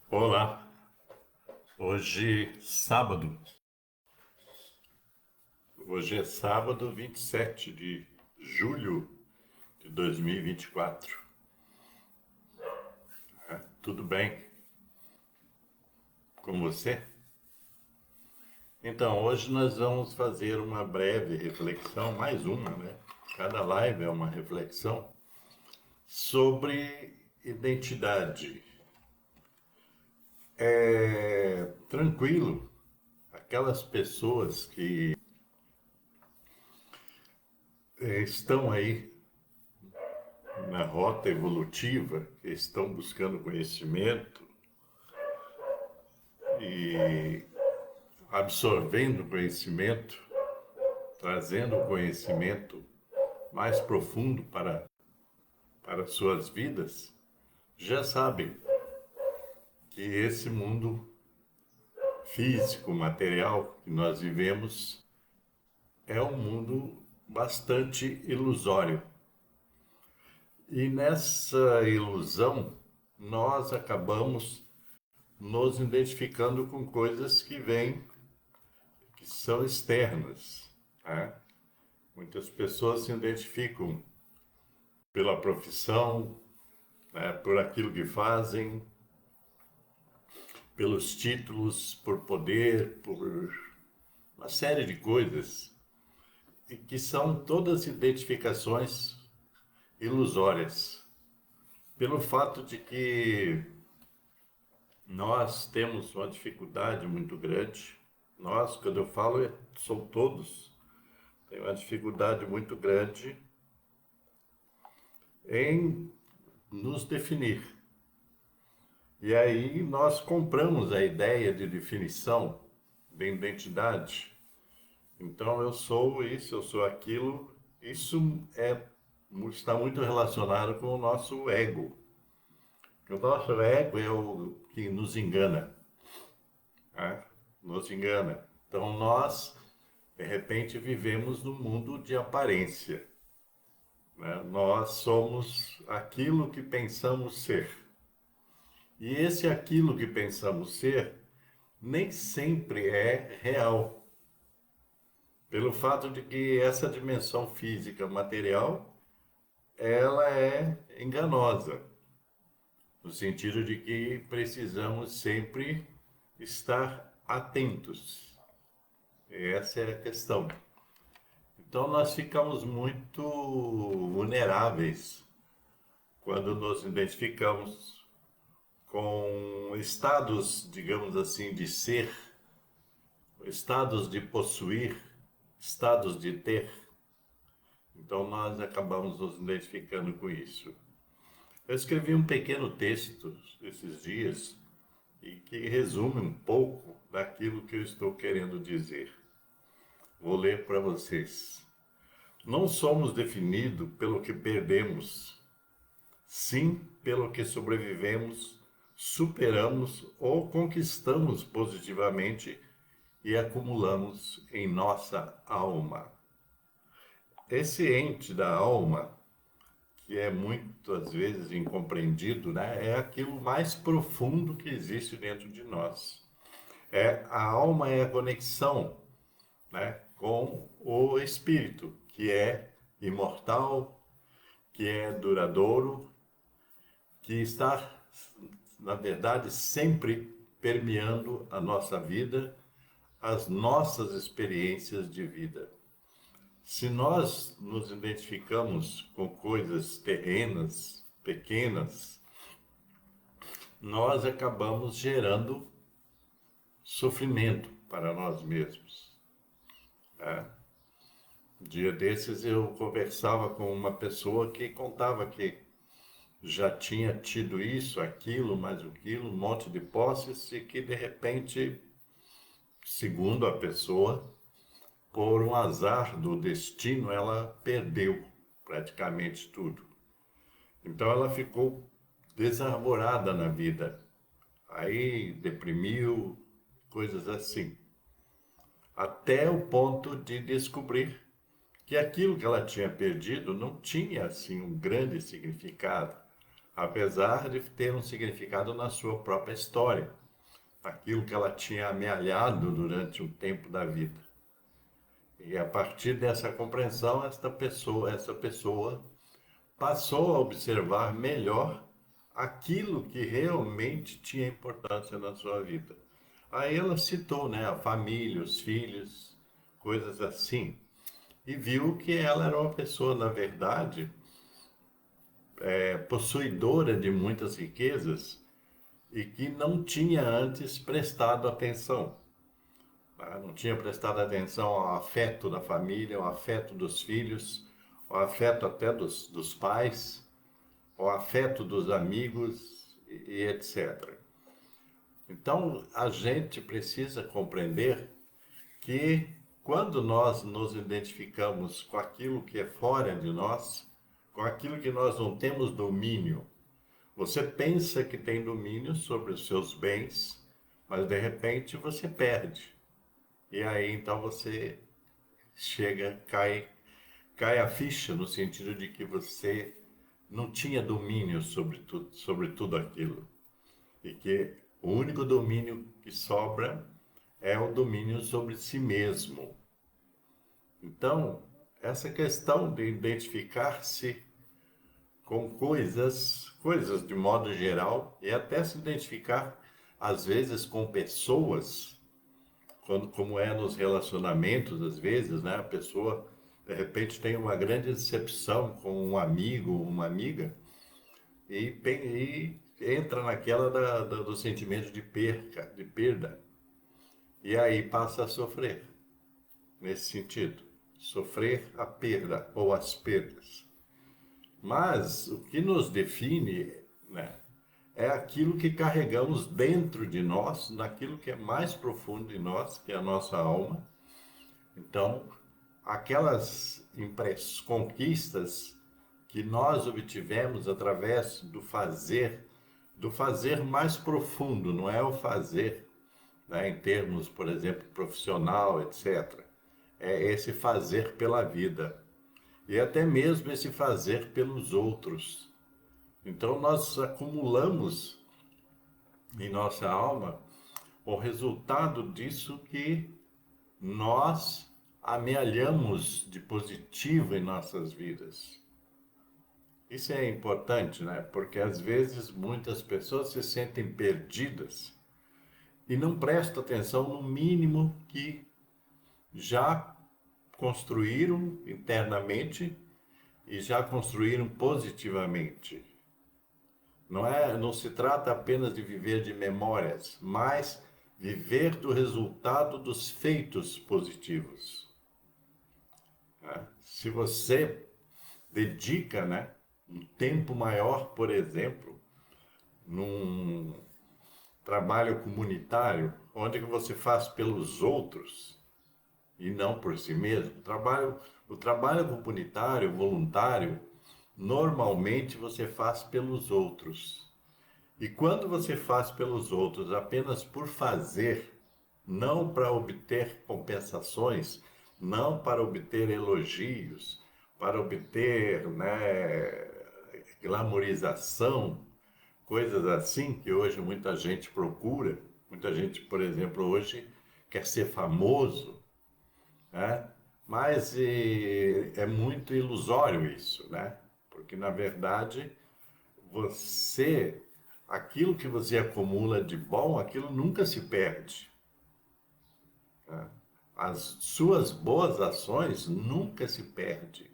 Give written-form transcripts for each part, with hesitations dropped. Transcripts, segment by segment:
Olá, hoje é sábado 27 de julho de 2024. Tudo bem com você? Então, hoje nós vamos fazer uma breve reflexão, mais uma, né? Cada live é uma reflexão sobre identidade. É tranquilo aquelas pessoas que estão aí na rota evolutiva, que estão buscando conhecimento e absorvendo conhecimento, trazendo o conhecimento mais profundo para suas vidas, já sabem que esse mundo físico, material que nós vivemos é um mundo bastante ilusório. E nessa ilusão, nós acabamos nos identificando com coisas que vêm, que são externas, né? Muitas pessoas se identificam pela profissão, né, por aquilo que fazem, pelos títulos, por poder, por uma série de coisas, e que são todas identificações ilusórias, pelo fato de que nós temos uma dificuldade muito grande. Nós, quando eu falo, são todos, tem uma dificuldade muito grande em nos definir. E aí nós compramos a ideia de definição de identidade. Então eu sou isso, eu sou aquilo. Está muito relacionado com o nosso ego. O nosso ego é o que nos engana, né? Nos engana. Então nós, de repente, vivemos num mundo de aparência, né? Nós somos aquilo que pensamos ser. E esse aquilo que pensamos ser nem sempre é real. Pelo fato de que essa dimensão física material, ela é enganosa, no sentido de que precisamos sempre estar atentos. Essa é a questão. Então nós ficamos muito vulneráveis quando nos identificamos com estados, digamos assim, de ser, estados de possuir, estados de ter. Então nós acabamos nos identificando com isso. Eu escrevi um pequeno texto esses dias e que resume um pouco daquilo que eu estou querendo dizer. Vou ler para vocês. Não somos definidos pelo que perdemos, sim pelo que sobrevivemos, superamos ou conquistamos positivamente e acumulamos em nossa alma. Esse ente da alma, que é muitas vezes incompreendido, né, é aquilo mais profundo que existe dentro de nós. A alma é a conexão, né, com o espírito, que é imortal, que é duradouro, que está, na verdade, sempre permeando a nossa vida, as nossas experiências de vida. Se nós nos identificamos com coisas terrenas, pequenas, nós acabamos gerando sofrimento para nós mesmos, né? Um dia desses eu conversava com uma pessoa que contava que já tinha tido isso, aquilo, mais aquilo, um monte de posses e que de repente, segundo a pessoa, por um azar do destino, ela perdeu praticamente tudo. Então ela ficou desarvorada na vida. Aí deprimiu, coisas assim. Até o ponto de descobrir que aquilo que ela tinha perdido não tinha assim um grande significado. apesar de ter um significado na sua própria história, aquilo que ela tinha amealhado durante o tempo da vida. E a partir dessa compreensão, essa pessoa passou a observar melhor aquilo que realmente tinha importância na sua vida. Aí ela citou, né, a família, os filhos, coisas assim, e viu que ela era uma pessoa, na verdade, possuidora de muitas riquezas e que não tinha antes prestado atenção. Tá? Não tinha prestado atenção ao afeto da família, ao afeto dos filhos, ao afeto até dos pais, ao afeto dos amigos e etc. Então, a gente precisa compreender que quando nós nos identificamos com aquilo que é fora de nós, com aquilo que nós não temos domínio, você pensa que tem domínio sobre os seus bens, mas de repente você perde. E aí então você cai a ficha no sentido de que você não tinha domínio sobre tudo aquilo. E que o único domínio que sobra é o domínio sobre si mesmo. Então, essa questão de identificar-se com coisas de modo geral, e até se identificar, às vezes, com pessoas, como é nos relacionamentos, às vezes, né? A pessoa, de repente, tem uma grande decepção com um amigo, uma amiga, e entra naquela do sentimento de perda, e aí passa a sofrer, nesse sentido, sofrer a perda ou as perdas. Mas o que nos define, né, é aquilo que carregamos dentro de nós, naquilo que é mais profundo de nós, que é a nossa alma. Então, aquelas conquistas que nós obtivemos através do fazer mais profundo, não é o fazer, né, em termos, por exemplo, profissional, etc. É esse fazer pela vida. E até mesmo esse fazer pelos outros. Então nós acumulamos em nossa alma o resultado disso que nós amealhamos de positivo em nossas vidas. Isso é importante, né? Porque às vezes muitas pessoas se sentem perdidas e não prestam atenção no mínimo que já construíram internamente e já construíram positivamente. Não se trata apenas de viver de memórias, mas viver do resultado dos feitos positivos. Se você dedica, né, um tempo maior, por exemplo, num trabalho comunitário, onde que você faz pelos outros e não por si mesmo. O trabalho comunitário, voluntário, normalmente você faz pelos outros. E quando você faz pelos outros apenas por fazer, não para obter compensações, não para obter elogios, para obter, né, glamorização, coisas assim que hoje muita gente procura. Muita gente, por exemplo, hoje quer ser famoso, né? Mas é muito ilusório isso, né? Porque, na verdade, aquilo que você acumula de bom, aquilo nunca se perde. Né? As suas boas ações nunca se perdem.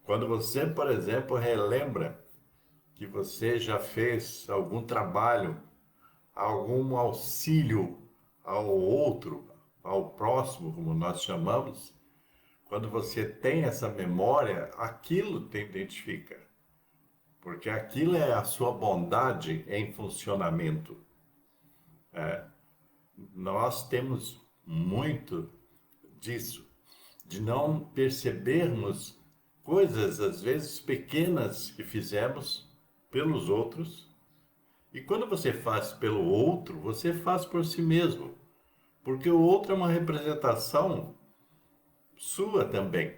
Quando você, por exemplo, relembra que você já fez algum trabalho, algum auxílio ao outro, ao próximo, como nós chamamos, quando você tem essa memória, aquilo te identifica. Porque aquilo é a sua bondade em funcionamento. Nós temos muito disso, de não percebermos coisas, às vezes pequenas, que fizemos pelos outros. E quando você faz pelo outro, você faz por si mesmo. Porque o outro é uma representação sua também.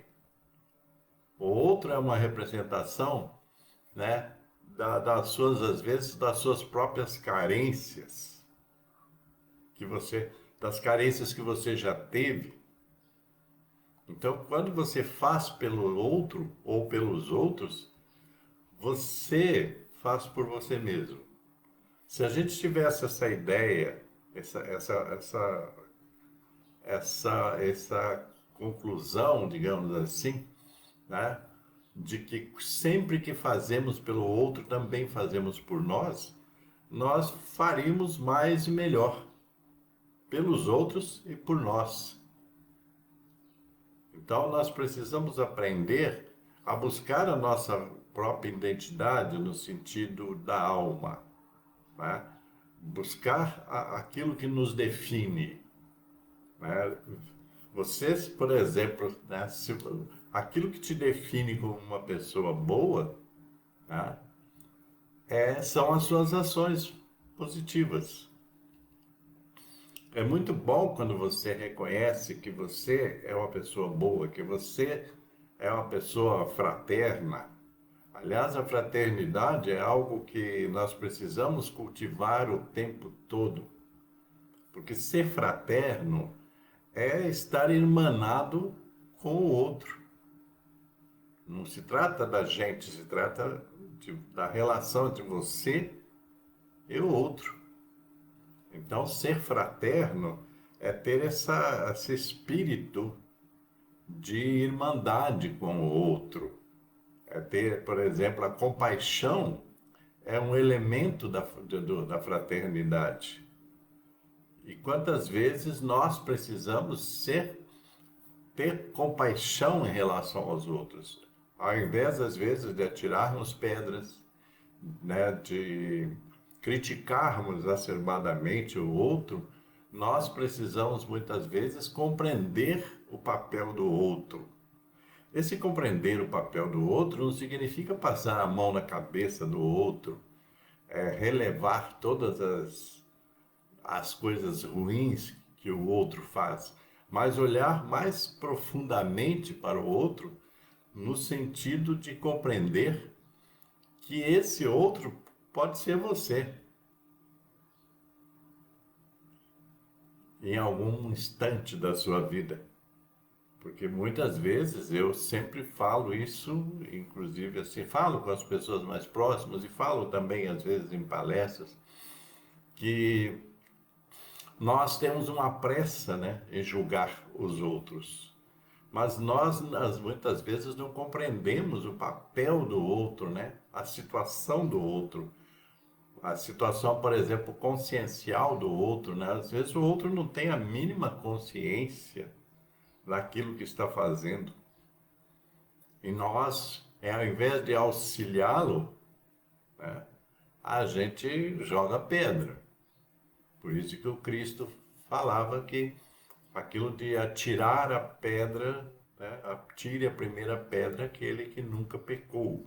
O outro é uma representação, né, das suas, às vezes, das suas próprias carências, das carências que você já teve. Então, quando você faz pelo outro ou pelos outros, você faz por você mesmo. Se a gente tivesse essa ideia, essa conclusão, digamos assim, né, de que sempre que fazemos pelo outro, também fazemos por nós, nós faríamos mais e melhor pelos outros e por nós. Então, nós precisamos aprender a buscar a nossa própria identidade no sentido da alma, né? Buscar aquilo que nos define, né? Vocês, por exemplo, né, aquilo que te define como uma pessoa boa, né, são as suas ações positivas. É muito bom quando você reconhece que você é uma pessoa boa, que você é uma pessoa fraterna. Aliás, a fraternidade é algo que nós precisamos cultivar o tempo todo, porque ser fraterno é estar irmanado com o outro. Não se trata da gente, se trata da relação entre você e o outro. Então, ser fraterno é ter esse espírito de irmandade com o outro. É ter, por exemplo, a compaixão é um elemento da fraternidade. E quantas vezes nós precisamos ter compaixão em relação aos outros, ao invés, às vezes, de atirarmos pedras, né, de criticarmos acerbadamente o outro, nós precisamos muitas vezes compreender o papel do outro. Esse compreender o papel do outro não significa passar a mão na cabeça do outro, relevar todas as coisas ruins que o outro faz, mas olhar mais profundamente para o outro no sentido de compreender que esse outro pode ser você em algum instante da sua vida. Porque muitas vezes eu sempre falo isso, inclusive assim, falo com as pessoas mais próximas e falo também às vezes em palestras, que nós temos uma pressa, né, em julgar os outros. Mas nós muitas vezes não compreendemos o papel do outro, né? A situação do outro. A situação, por exemplo, consciencial do outro, né? Às vezes o outro não tem a mínima consciência daquilo que está fazendo. E nós, ao invés de auxiliá-lo, né, a gente joga pedra. Por isso que o Cristo falava que aquilo de atirar a pedra, né, atire a primeira pedra aquele que nunca pecou.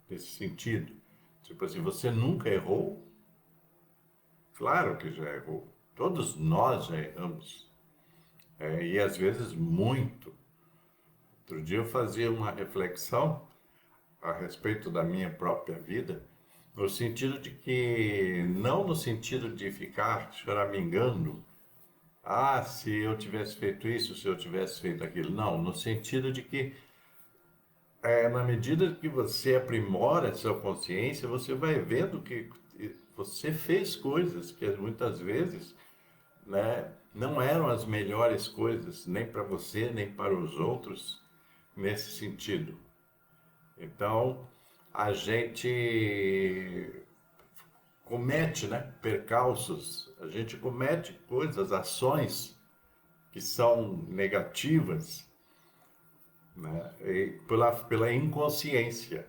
Nesse sentido. Tipo assim, você nunca errou? Claro que já errou. Todos nós já erramos. E às vezes muito. Outro dia eu fazia uma reflexão a respeito da minha própria vida, no sentido de que, não no sentido de ficar choramingando, ah, se eu tivesse feito isso, se eu tivesse feito aquilo. Não, no sentido de que, na medida que você aprimora a sua consciência, você vai vendo que você fez coisas que muitas vezes, né, não eram as melhores coisas, nem para você, nem para os outros, nesse sentido. Então, a gente comete, né, percalços, a gente comete coisas, ações que são negativas, né, pela inconsciência.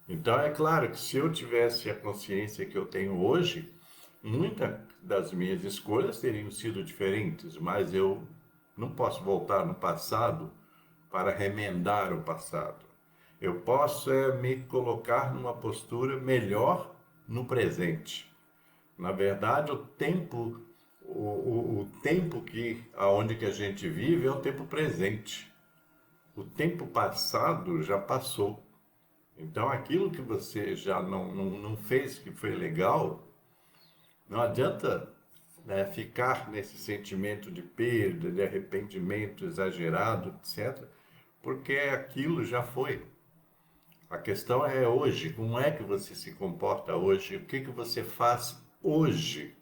Então, é claro que se eu tivesse a consciência que eu tenho hoje, muitas das minhas escolhas teriam sido diferentes, mas eu não posso voltar no passado para remendar o passado. Eu posso me colocar numa postura melhor no presente. Na verdade, o tempo aonde que a gente vive é o tempo presente. O tempo passado já passou. Então, aquilo que você já não fez que foi legal, não adianta, né, ficar nesse sentimento de perda, de arrependimento exagerado, etc., porque aquilo já foi. A questão é hoje, como é que você se comporta hoje, o que que você faz hoje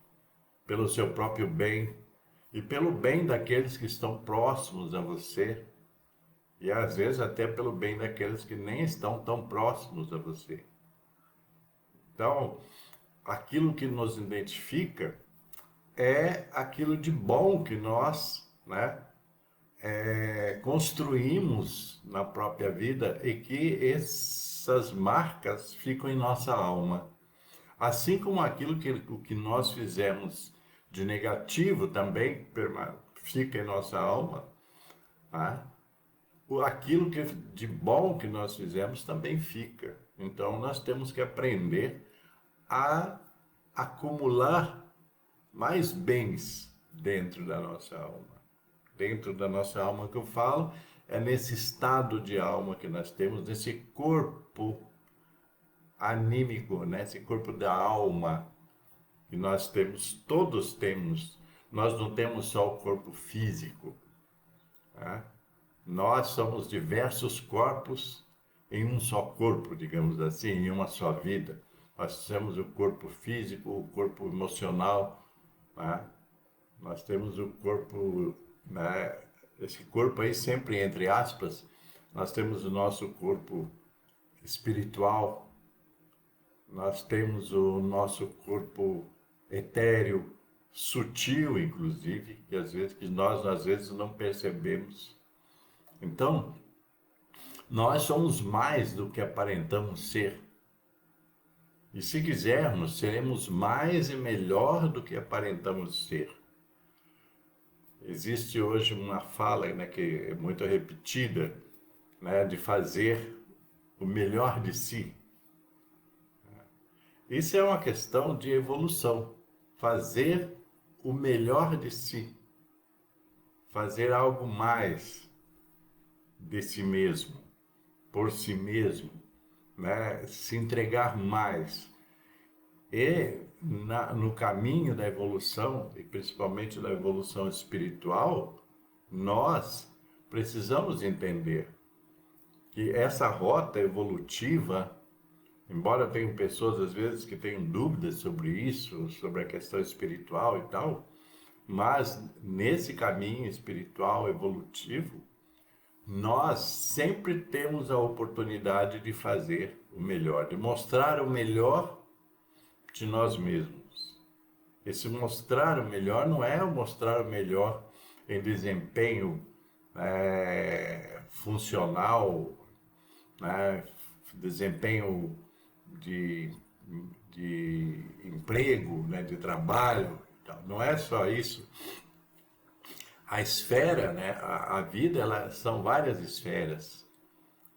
pelo seu próprio bem e pelo bem daqueles que estão próximos a você e às vezes até pelo bem daqueles que nem estão tão próximos a você. Então, aquilo que nos identifica é aquilo de bom que nós, né, construímos na própria vida e que essas marcas ficam em nossa alma. Assim como aquilo que o que nós fizemos de negativo também fica em nossa alma, tá? Aquilo que de bom que nós fizemos também fica. Então nós temos que aprender a acumular mais bens dentro da nossa alma. Dentro da nossa alma que eu falo é nesse estado de alma que nós temos, nesse corpo anímico, né? Esse corpo da alma que nós temos, todos temos. Nós não temos só o corpo físico, tá? Nós somos diversos corpos em um só corpo, digamos assim, em uma só vida. Nós temos o corpo físico, o corpo emocional, né? Nós temos o corpo, né? Esse corpo aí sempre entre aspas, nós temos o nosso corpo espiritual, nós temos o nosso corpo etéreo, sutil inclusive, que nós às vezes não percebemos. Então, nós somos mais do que aparentamos ser. E se quisermos, seremos mais e melhor do que aparentamos ser. Existe hoje uma fala, né, que é muito repetida, né, de fazer o melhor de si. Isso é uma questão de evolução. Fazer o melhor de si. Fazer algo mais de si mesmo, por si mesmo, né? Se entregar mais. E no caminho da evolução, e principalmente da evolução espiritual, nós precisamos entender que essa rota evolutiva, embora tenham pessoas às vezes que tenham dúvidas sobre isso, sobre a questão espiritual e tal, mas nesse caminho espiritual evolutivo, nós sempre temos a oportunidade de fazer o melhor, de mostrar o melhor de nós mesmos. Esse mostrar o melhor não é o mostrar o melhor em desempenho funcional, né? Desempenho de, de emprego, né? De trabalho. Não é só isso. A esfera, né? A vida, são várias esferas.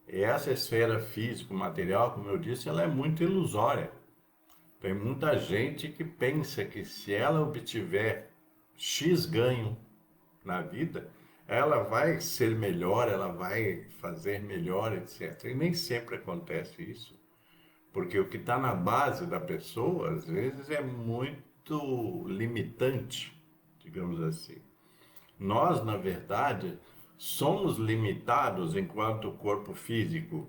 E essa esfera físico-material, como eu disse, ela é muito ilusória. Tem muita gente que pensa que se ela obtiver X ganho na vida, ela vai ser melhor, ela vai fazer melhor, etc. E nem sempre acontece isso. Porque o que está na base da pessoa, às vezes, é muito limitante, digamos assim. Nós, na verdade, somos limitados enquanto corpo físico.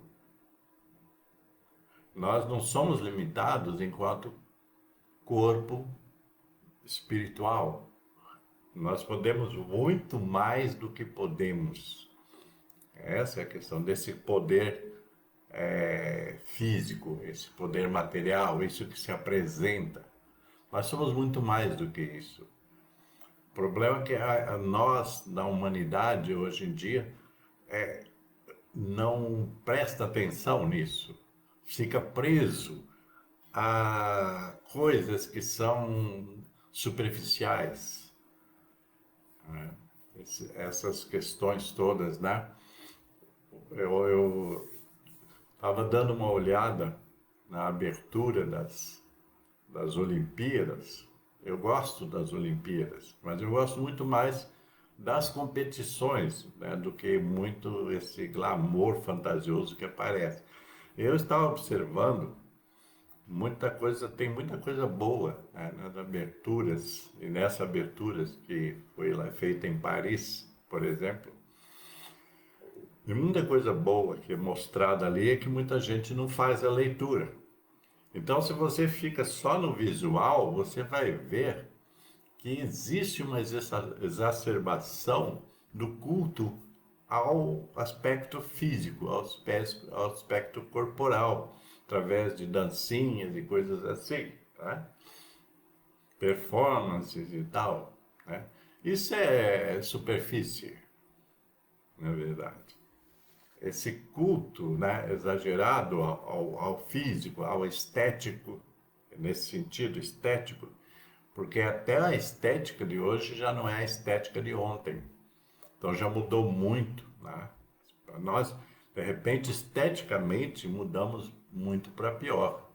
Nós não somos limitados enquanto corpo espiritual. Nós podemos muito mais do que podemos. Essa é a questão desse poder físico, esse poder material, isso que se apresenta. Nós somos muito mais do que isso. O problema é que nós, da humanidade, hoje em dia, não presta atenção nisso. Fica preso a coisas que são superficiais. Essas questões todas, né? Eu estava dando uma olhada na abertura das Olimpíadas. Eu gosto das Olimpíadas, mas eu gosto muito mais das competições, né, do que muito esse glamour fantasioso que aparece. Eu estava observando tem muita coisa boa, né, nas aberturas, e nessas aberturas que foi lá feita em Paris, por exemplo. E muita coisa boa que é mostrada ali é que muita gente não faz a leitura. Então, se você fica só no visual, você vai ver que existe uma exacerbação do culto ao aspecto físico, ao aspecto corporal, através de dancinhas e coisas assim, tá? Performances e tal, né? Isso é superfície, na verdade. Esse culto, né, exagerado ao físico, ao estético, nesse sentido estético, porque até a estética de hoje já não é a estética de ontem. Então já mudou muito, né? Para nós, de repente, esteticamente, mudamos muito para pior.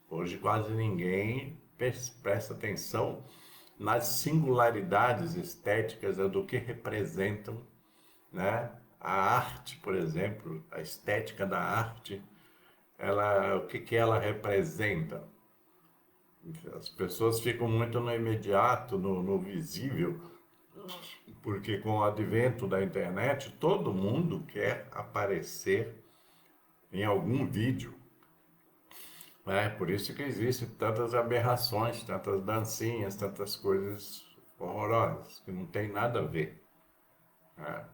Hoje quase ninguém presta atenção nas singularidades estéticas do que representam, né? A arte, por exemplo, a estética da arte, o que ela representa? As pessoas ficam muito no imediato, no visível, porque com o advento da internet, todo mundo quer aparecer em algum vídeo. É por isso que existem tantas aberrações, tantas dancinhas, tantas coisas horrorosas, que não tem nada a ver. Né?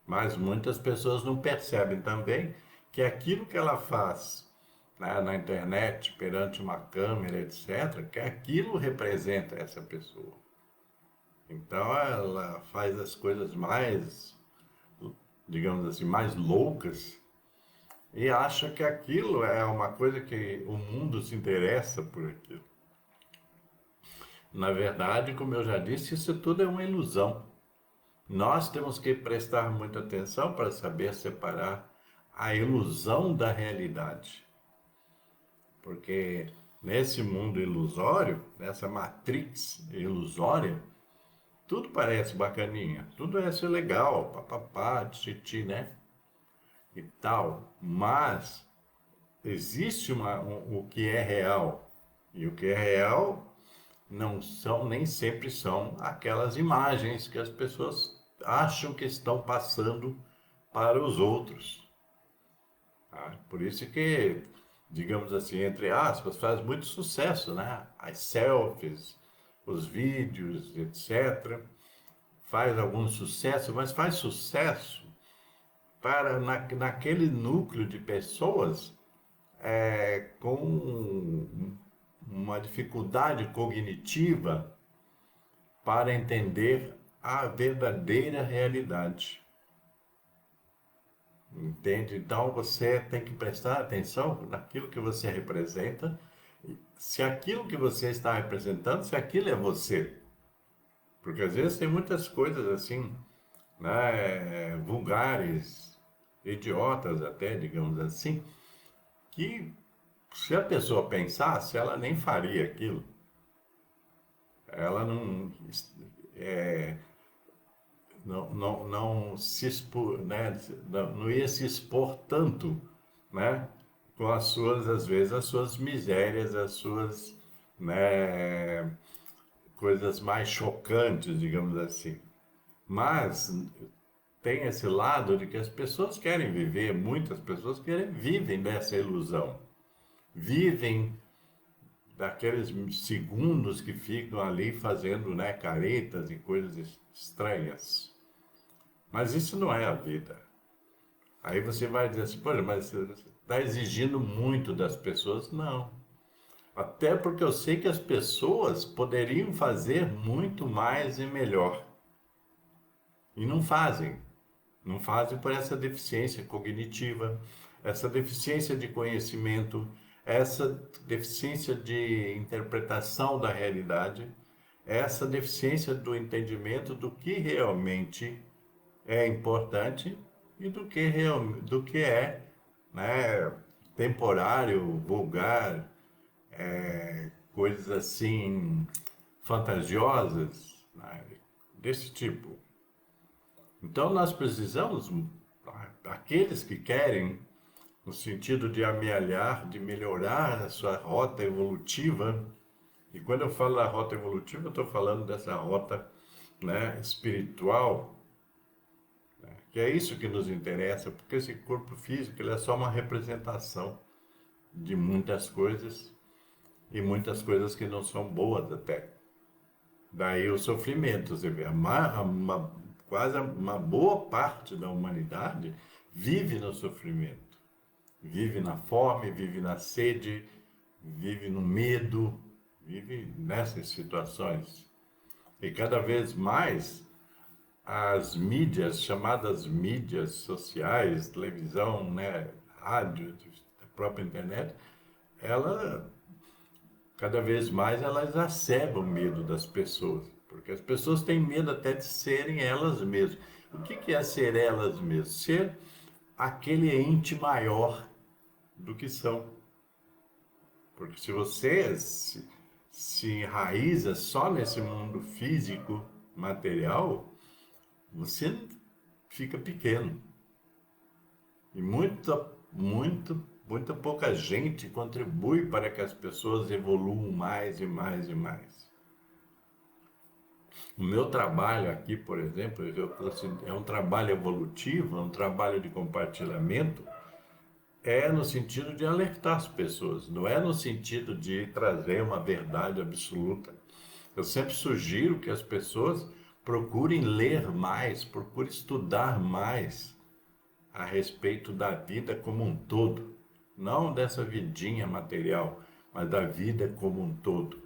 Mas muitas pessoas não percebem também que aquilo que ela faz, né, na internet, perante uma câmera, etc., que aquilo representa essa pessoa. Então ela faz as coisas mais, digamos assim, mais loucas e acha que aquilo é uma coisa que o mundo se interessa por aquilo. Na verdade, como eu já disse, isso tudo é uma ilusão. Nós temos que prestar muita atenção para saber separar a ilusão da realidade. Porque nesse mundo ilusório, nessa matrix ilusória, tudo parece bacaninha, tudo é ser legal, papapá, titi, né? E tal. Mas existe o que é real. E o que é real não são, nem sempre são aquelas imagens que as pessoas acham que estão passando para os outros. Tá? Por isso que, digamos assim, entre aspas, faz muito sucesso, né? As selfies, os vídeos, etc. Faz algum sucesso, mas faz sucesso naquele núcleo de pessoas com uma dificuldade cognitiva para entender a verdadeira realidade. Entende? Então você tem que prestar atenção naquilo que você representa, se aquilo que você está representando, se aquilo é você. Porque às vezes tem muitas coisas assim, né, vulgares, idiotas até, digamos assim, que se a pessoa pensasse, ela nem faria aquilo. Ela não se expor, né, não ia se expor tanto, né, com as suas, às vezes, as suas misérias, as suas, né, coisas mais chocantes, digamos assim. Mas tem esse lado de que as pessoas querem viver, muitas pessoas vivem dessa ilusão, vivem daqueles segundos que ficam ali fazendo, né, caretas e coisas estranhas. Mas isso não é a vida. Aí você vai dizer assim, pô, mas você está exigindo muito das pessoas? Não. Até porque eu sei que as pessoas poderiam fazer muito mais e melhor. E não fazem. Não fazem por essa deficiência cognitiva, essa deficiência de conhecimento, essa deficiência de interpretação da realidade, essa deficiência do entendimento do que realmente é importante e do que é, né, temporário, vulgar, coisas assim fantasiosas, né, desse tipo. Então nós precisamos Aqueles que querem, no sentido de amealhar, de melhorar a sua rota evolutiva, e quando eu falo da rota evolutiva, eu estou falando dessa rota, né, espiritual, que é isso que nos interessa, porque esse corpo físico ele é só uma representação de muitas coisas e muitas coisas que não são boas até. Daí o sofrimento, você vê, quase uma boa parte da humanidade vive no sofrimento, vive na fome, vive na sede, vive no medo, vive nessas situações. E cada vez mais as mídias, chamadas mídias sociais, televisão, né, rádio, a própria internet, ela cada vez mais ela exacerba o medo das pessoas, porque as pessoas têm medo até de serem elas mesmas. O que é ser elas mesmas? Ser aquele ente maior do que são. Porque se você se enraiza só nesse mundo físico, material, você fica pequeno. E muita pouca gente contribui para que as pessoas evoluam mais e mais e mais. O meu trabalho aqui, por exemplo, é um trabalho evolutivo, é um trabalho de compartilhamento, é no sentido de alertar as pessoas, não é no sentido de trazer uma verdade absoluta. Eu sempre sugiro que as pessoas procurem ler mais, procurem estudar mais a respeito da vida como um todo, não dessa vidinha material, mas da vida como um todo.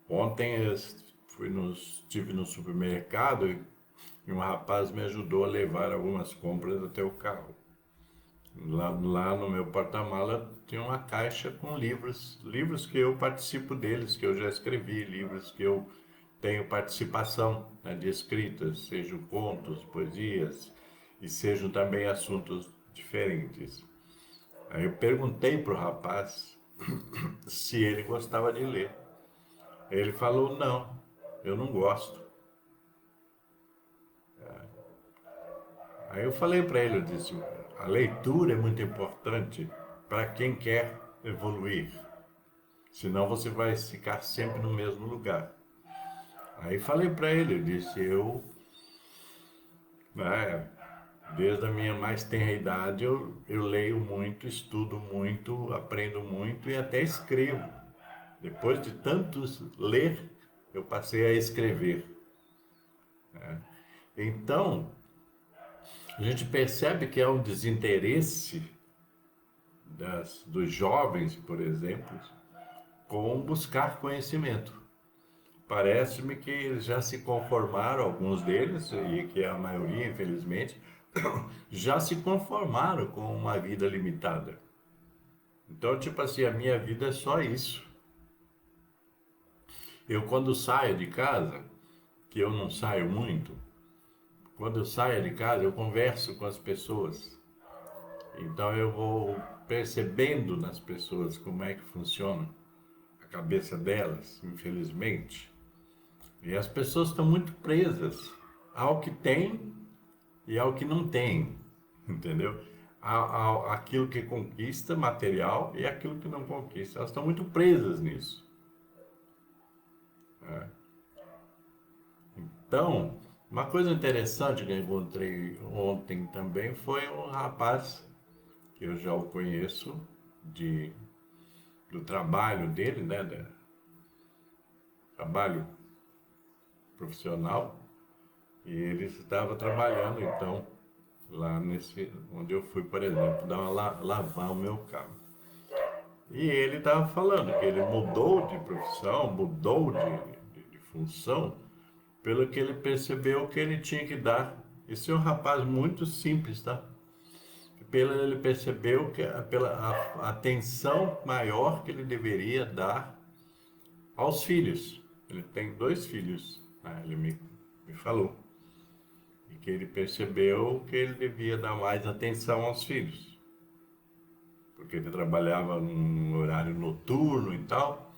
Ontem eu estive no supermercado e um rapaz me ajudou a levar algumas compras até o carro. Lá no meu porta-mala tem uma caixa com livros que eu participo deles, que eu já escrevi, livros que eu tenho participação, né, de escritas, sejam contos, poesias, e sejam também assuntos diferentes. Aí eu perguntei para o rapaz se ele gostava de ler. Ele falou, não, eu não gosto. Aí eu falei para ele, eu disse, a leitura é muito importante para quem quer evoluir, senão você vai ficar sempre no mesmo lugar. Aí falei para ele, eu disse, né, desde a minha mais tenra idade, eu leio muito, estudo muito, aprendo muito e até escrevo. Depois de tantos ler, eu passei a escrever. Então, a gente percebe que há um desinteresse dos jovens, por exemplo, com buscar conhecimento. Parece-me que eles já se conformaram, alguns deles, e que a maioria, infelizmente, já se conformaram com uma vida limitada. Então, tipo assim, a minha vida é só isso. Eu, quando saio de casa, que eu não saio muito, quando eu saio de casa, eu converso com as pessoas. Então, eu vou percebendo nas pessoas como é que funciona a cabeça delas, infelizmente. E as pessoas estão muito presas ao que tem e ao que não tem, entendeu? Aquilo que conquista material e aquilo que não conquista. Elas estão muito presas nisso. Né? Então, uma coisa interessante que eu encontrei ontem também foi um rapaz que eu já o conheço do trabalho dele, né? Trabalho profissional. E ele estava trabalhando então lá onde eu fui, por exemplo, lavar o meu carro. E ele estava falando que ele mudou de profissão, mudou de função, pelo que ele percebeu que ele tinha que dar. Esse é um rapaz muito simples, tá? Ele percebeu que pela a atenção maior que ele deveria dar aos filhos. Ele tem 2 filhos, né? Ele me falou. E que ele percebeu que ele devia dar mais atenção aos filhos. Porque ele trabalhava num horário noturno e tal,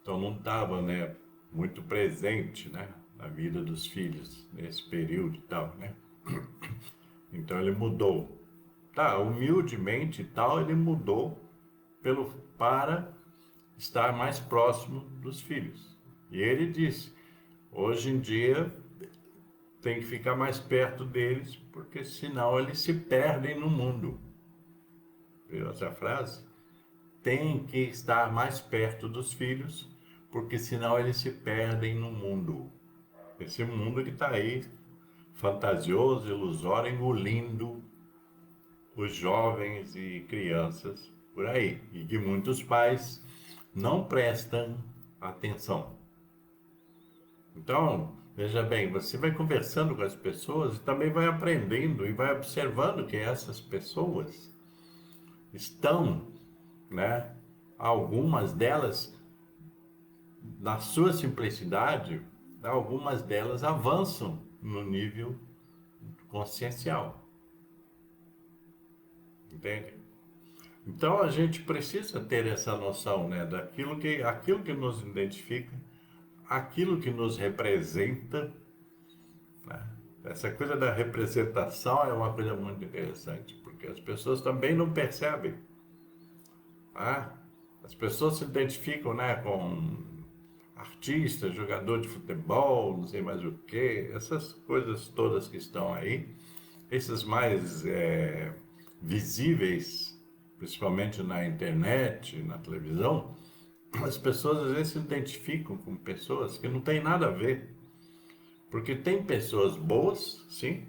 então não estava, né, muito presente, né, na vida dos filhos nesse período e tal, né. Então ele mudou. Tá, humildemente e tal, ele mudou para estar mais próximo dos filhos. E ele disse: hoje em dia tem que ficar mais perto deles, porque senão eles se perdem no mundo. Viu essa frase? Tem que estar mais perto dos filhos, porque senão eles se perdem no mundo. Esse mundo que está aí, fantasioso, ilusório, engolindo os jovens e crianças por aí. E que muitos pais não prestam atenção. Então, veja bem, você vai conversando com as pessoas e também vai aprendendo e vai observando que essas pessoas estão, né, algumas delas, na sua simplicidade, algumas delas avançam no nível consciencial. Entende? Então a gente precisa ter essa noção, né, aquilo que nos identifica, aquilo que nos representa, né? Essa coisa da representação é uma coisa muito interessante, porque as pessoas também não percebem. Tá? As pessoas se identificam, né, com artista, jogador de futebol, não sei mais o que, essas coisas todas que estão aí, esses mais visíveis, principalmente na internet, na televisão, as pessoas às vezes se identificam com pessoas que não têm nada a ver. Porque tem pessoas boas, sim,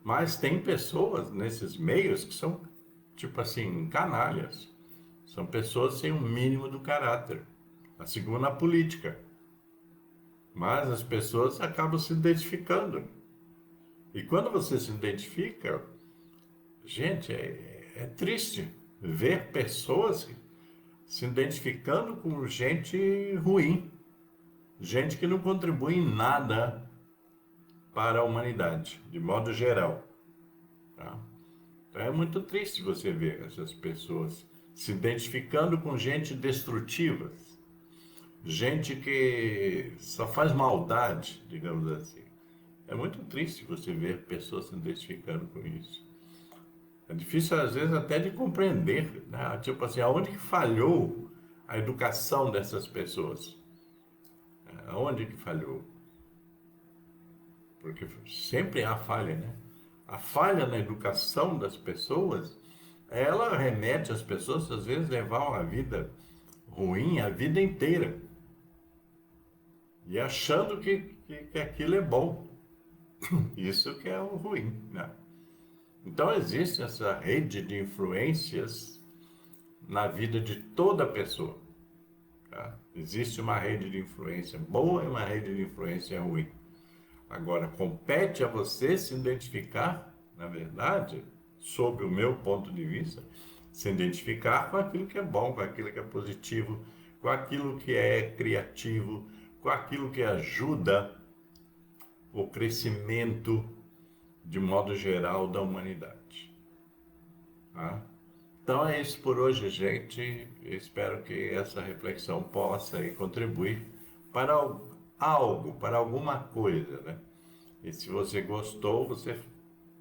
mas tem pessoas nesses meios que são, tipo assim, canalhas. São pessoas sem um mínimo do caráter. Assim como na política. Mas as pessoas acabam se identificando. E quando você se identifica, gente, é triste ver pessoas se identificando com gente ruim. Gente que não contribui em nada para a humanidade, de modo geral. Tá? Então é muito triste você ver essas pessoas se identificando com gente destrutiva, gente que só faz maldade, digamos assim. É muito triste você ver pessoas se identificando com isso. É difícil, às vezes, até de compreender, né? Tipo assim, aonde que falhou a educação dessas pessoas? Aonde que falhou? Porque sempre há falha, né? A falha na educação das pessoas, ela remete as pessoas, às vezes, a levar uma vida ruim a vida inteira. E achando que aquilo é bom. Isso que é o ruim, né? Então existe essa rede de influências na vida de toda pessoa. Tá? Existe uma rede de influência boa e uma rede de influência ruim. Agora, compete a você se identificar, na verdade, sob o meu ponto de vista, se identificar com aquilo que é bom, com aquilo que é positivo, com aquilo que é criativo, com aquilo que ajuda o crescimento, de modo geral, da humanidade. Tá? Então é isso por hoje, gente. Eu espero que essa reflexão possa aí contribuir para algo, para alguma coisa, né? E se você gostou, você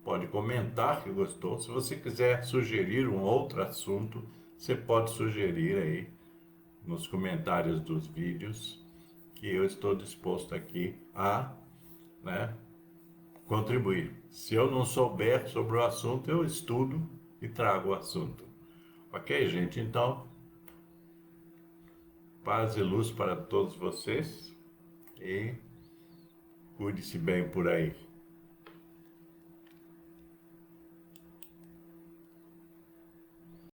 pode comentar que gostou. Se você quiser sugerir um outro assunto, você pode sugerir aí nos comentários dos vídeos, que eu estou disposto aqui a, né, contribuir. Se eu não souber sobre o assunto, eu estudo e trago o assunto. Ok, gente? Então, paz e luz para todos vocês e cuide-se bem por aí.